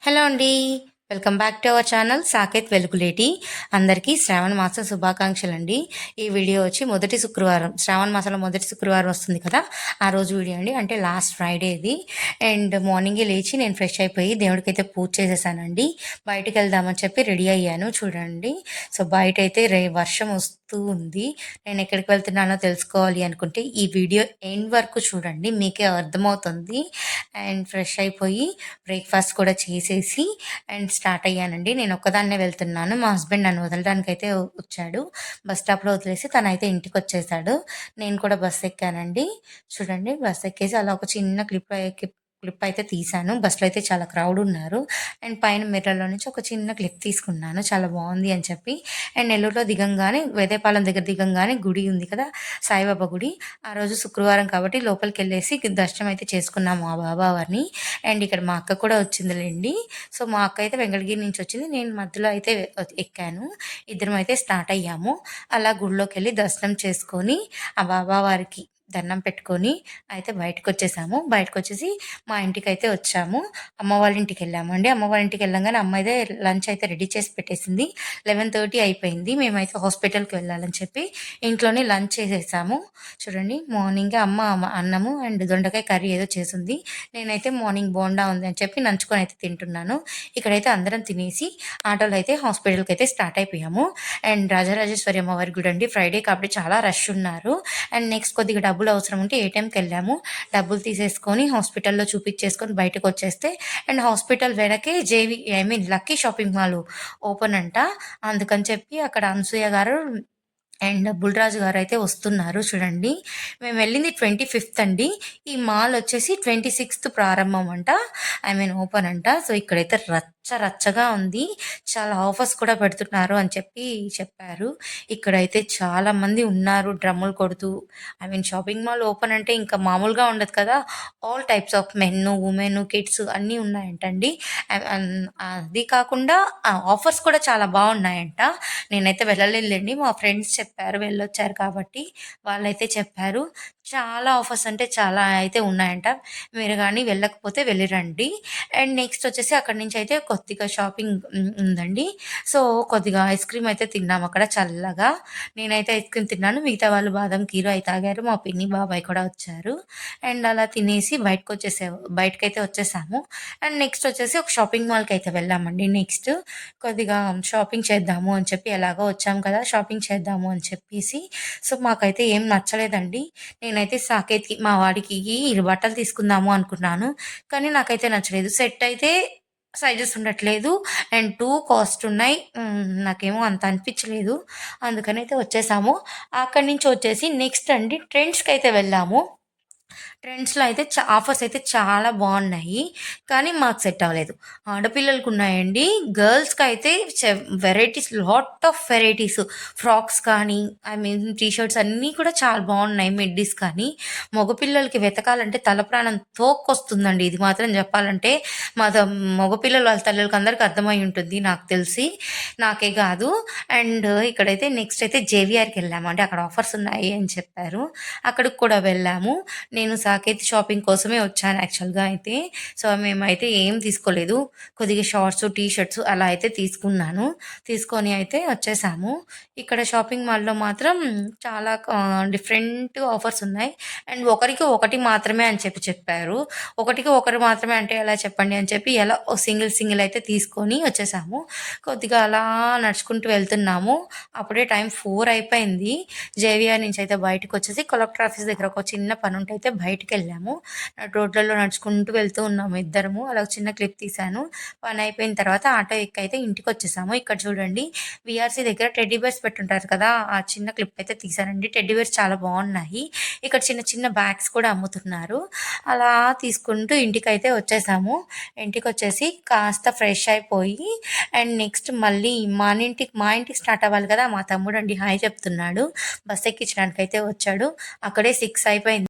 Hello అండి. Welcome back to our channel Saketh Veluguleti. అందరికీ శ్రావణ మాస శుభాకాంక్షలండి. ఈ వీడియో వచ్చి మొదటి శుక్రవారం, శ్రావణ మాసంలో మొదటి శుక్రవారం వస్తుంది కదా, ఆ రోజు వీడియో అండి. అంటే లాస్ట్ ఫ్రైడేది. అండ్ మార్నింగే లేచి నేను ఫ్రెష్ అయిపోయి దేవుడికైతే పూజ చేసేసానండి. బయటకు వెళ్దామని చెప్పి రెడీ అయ్యాను చూడండి. సో బయట అయితే వర్షం వస్తూ ఉంది. నేను ఎక్కడికి వెళ్తున్నానో తెలుసుకోవాలి అనుకుంటే ఈ వీడియో ఎండ్ వరకు చూడండి, మీకే అర్థమవుతుంది. అండ్ ఫ్రెష్ అయిపోయి బ్రేక్ఫాస్ట్ కూడా చేసేసి అండ్ స్టార్ట్ అయ్యానండి. నేను ఒక్కదాన్నే వెళ్తున్నాను. మా హస్బెండ్ నన్ను వదలడానికి అయితే వచ్చాడు. బస్ స్టాప్లో వదిలేసి తనైతే ఇంటికి వచ్చేసాడు. నేను కూడా బస్ ఎక్కానండి. చూడండి, బస్ ఎక్కేసి అలా ఒక చిన్న క్లిప్ అయితే తీశాను. బస్సులో అయితే చాలా క్రౌడ్ ఉన్నారు. అండ్ పైన మిర్రర్లో నుంచి ఒక చిన్న క్లిప్ తీసుకున్నాను, చాలా బాగుంది అని చెప్పి. అండ్ నెల్లూరులో దిగంగానే, వేదేపాలెం దగ్గర దిగంగానే గుడి ఉంది కదా, సాయిబాబా గుడి. ఆ రోజు శుక్రవారం కాబట్టి లోపలికి వెళ్ళేసి దర్శనం అయితే చేసుకున్నాము ఆ బాబావారిని. అండ్ ఇక్కడ మా అక్క కూడా వచ్చిందిలేండి. సో మా అక్క అయితే వెంకటగిరి నుంచి వచ్చింది, నేను మధ్యలో అయితే ఎక్కాను. ఇద్దరం అయితే స్టార్ట్ అయ్యాము. అలా గుడిలోకి వెళ్ళి దర్శనం చేసుకొని ఆ బాబావారికి దండం పెట్టుకొని అయితే బయటకు వచ్చేసాము. బయటకు వచ్చేసి మా ఇంటికి అయితే వచ్చాము. అమ్మ వాళ్ళ ఇంటికి వెళ్ళామండి. అమ్మ వాళ్ళ ఇంటికి వెళ్ళంగానే అమ్మ అయితే లంచ్ అయితే రెడీ చేసి పెట్టేసింది. 11:30 అయిపోయింది. మేమైతే హాస్పిటల్కి వెళ్ళాలని చెప్పి ఇంట్లోనే లంచ్ చేసేసాము. చూడండి, మార్నింగే అమ్మ అన్నము అండ్ దొండకాయ కర్రీ ఏదో చేసింది. నేనైతే మార్నింగ్ బోండా ఉంది అని చెప్పి నంచుకొని అయితే తింటున్నాను. ఇక్కడైతే అందరం తినేసి ఆటోలో అయితే హాస్పిటల్కి అయితే స్టార్ట్ అయిపోయాము. అండ్ రాజరాజేశ్వరి అమ్మవారి గుడి అండి, ఫ్రైడే కాబట్టి చాలా రష్ ఉన్నారు. అండ్ నెక్స్ట్ కొద్దిగా డబ్బులు అవసరం ఉంటే ఏటీఎంకి వెళ్ళాము. డబ్బులు తీసేసుకొని హాస్పిటల్లో చూపించేసుకొని బయటకు వచ్చేస్తే, అండ్ హాస్పిటల్ వెనకే లక్కీ షాపింగ్ మాల్ ఓపెన్ అంట. అందుకని చెప్పి అక్కడ అనసూయ గారు అండ్ బుల్రాజు గారు అయితే వస్తున్నారు చూడండి. మేము వెళ్ళింది 25th అండి. ఈ మాల్ వచ్చేసి 26th ప్రారంభం అంట, ఓపెన్ అంట. సో ఇక్కడైతే రచ్చగా ఉంది. చాలా ఆఫర్స్ కూడా పెడుతున్నారు అని చెప్పి చెప్పారు. ఇక్కడైతే చాలా మంది ఉన్నారు డ్రమ్ములు కొడుతూ. షాపింగ్ మాల్ ఓపెన్ అంటే ఇంకా మామూలుగా ఉండదు కదా, all types of men, women, kids అన్నీ ఉన్నాయంటండి. అది కాకుండా ఆఫర్స్ కూడా చాలా బాగున్నాయంట. నేనైతే వెళ్ళలేదండి, మా ఫ్రెండ్స్ చెప్పారు, వెళ్ళొచ్చారు కాబట్టి వాళ్ళైతే చెప్పారు. చాలా ఆఫర్స్ అంటే చాలా అయితే ఉన్నాయంట. మీరు కానీ వెళ్ళకపోతే వెళ్ళిరండి. అండ్ నెక్స్ట్ వచ్చేసి అక్కడి నుంచి అయితే కొద్దిగా షాపింగ్ ఉందండి. సో కొద్దిగా ఐస్ క్రీమ్ అయితే తిన్నాము అక్కడ చల్లగా. నేనైతే ఐస్ క్రీమ్ తిన్నాను, మిగతా వాళ్ళు బాదం కీరు అయి తాగారు. మా పిన్ని బాబాయ్ కూడా వచ్చారు. అండ్ అలా తినేసి బయటకైతే వచ్చేసాము. అండ్ నెక్స్ట్ వచ్చేసి ఒక షాపింగ్ మాల్కి అయితే వెళ్ళామండి. నెక్స్ట్ కొద్దిగా షాపింగ్ చేద్దాము అని చెప్పి, ఎలాగో వచ్చాము కదా షాపింగ్ చేద్దాము అని చెప్పేసి. సో మాకైతే ఏం నచ్చలేదండి. నేనైతే సాకేత్కి, మా వాడికి బట్టలు తీసుకుందాము అనుకున్నాను, కానీ నాకైతే నచ్చలేదు. సెట్ అయితే సైజెస్ ఉండట్లేదు అండ్ టూ కాస్ట్ ఉన్నాయి. నాకేమో అంత అనిపించలేదు. అందుకని అయితే వచ్చేసాము. అక్కడి నుంచి వచ్చేసి నెక్స్ట్ అండి ట్రెండ్స్కి అయితే వెళ్ళాము. ట్రెండ్స్లో అయితే ఆఫర్స్ అయితే చాలా బాగున్నాయి, కానీ మాకు సెట్ అవ్వలేదు. ఆడపిల్లలకు ఉన్నాయండి. గర్ల్స్కి అయితే varieties, lot of varieties, frocks కానీ టీషర్ట్స్ అన్నీ కూడా చాలా బాగున్నాయి. మిడ్డీస్ కానీ. మగపిల్లలకి వెతకాలంటే తలప్రాణం తోక్కొస్తుందండి. ఇది మాత్రం చెప్పాలంటే మా మగపిల్లలు వాళ్ళ తల్లులకి అందరికీ అర్థమై ఉంటుంది నాకు తెలిసి, నాకే కాదు. అండ్ ఇక్కడైతే నెక్స్ట్ అయితే జేవిఆర్కి వెళ్ళాము. అంటే అక్కడ ఆఫర్స్ ఉన్నాయి అని చెప్పారు, అక్కడికి కూడా వెళ్ళాము. నేను సాకేత్ షాపింగ్ కోసమే వచ్చాను యాక్చువల్గా అయితే. సో మేమైతే ఏం తీసుకోలేదు, కొద్దిగా షార్ట్స్, టీ షర్ట్స్ అలా అయితే తీసుకొని అయితే వచ్చేసాము. ఇక్కడ షాపింగ్ మాల్లో మాత్రం చాలా డిఫరెంట్ ఆఫర్స్ ఉన్నాయి. అండ్ ఒకరికి ఒకటి మాత్రమే అని చెప్పారు. ఒకటికి ఒకరు మాత్రమే అంటే ఎలా చెప్పండి అని చెప్పి, ఎలా సింగిల్ అయితే తీసుకొని వచ్చేసాము. కొద్దిగా అలా నడుచుకుంటూ వెళ్తున్నాము. అప్పుడే టైం 4 అయిపోయింది. జేవిఆర్ నుంచి అయితే బయటకు వచ్చేసి కలెక్టర్ ఆఫీస్ దగ్గర ఒక చిన్న పని ఉంటే అయితే బయటకు వెళ్ళాము. రోడ్లలో నడుచుకుంటూ వెళ్తూ ఉన్నాము ఇద్దరము. అలా చిన్న క్లిప్ తీశాను. పని అయిపోయిన తర్వాత ఆటో ఎక్కైతే ఇంటికి వచ్చేసాము. ఇక్కడ చూడండి, విఆర్సీ దగ్గర టెడ్డీ బేర్స్ పెట్టుంటారు కదా, ఆ చిన్న క్లిప్ అయితే తీశానండి. టెడ్డీ బేర్స్ చాలా బాగున్నాయి. ఇక్కడ చిన్న చిన్న బ్యాగ్స్ కూడా అమ్ముతున్నారు. అలా తీసుకుంటూ ఇంటికైతే వచ్చేసాము. ఇంటికి వచ్చేసి కాస్త ఫ్రెష్ అయిపోయి అండ్ నెక్స్ట్ మళ్ళీ మా ఇంటికి స్టార్ట్ అవ్వాలి కదా. మా తమ్ముడు అండి హాయ్ చెప్తున్నాడు. బస్ ఎక్కించడానికి అయితే వచ్చాడు. అక్కడే 6 అయిపోయింది.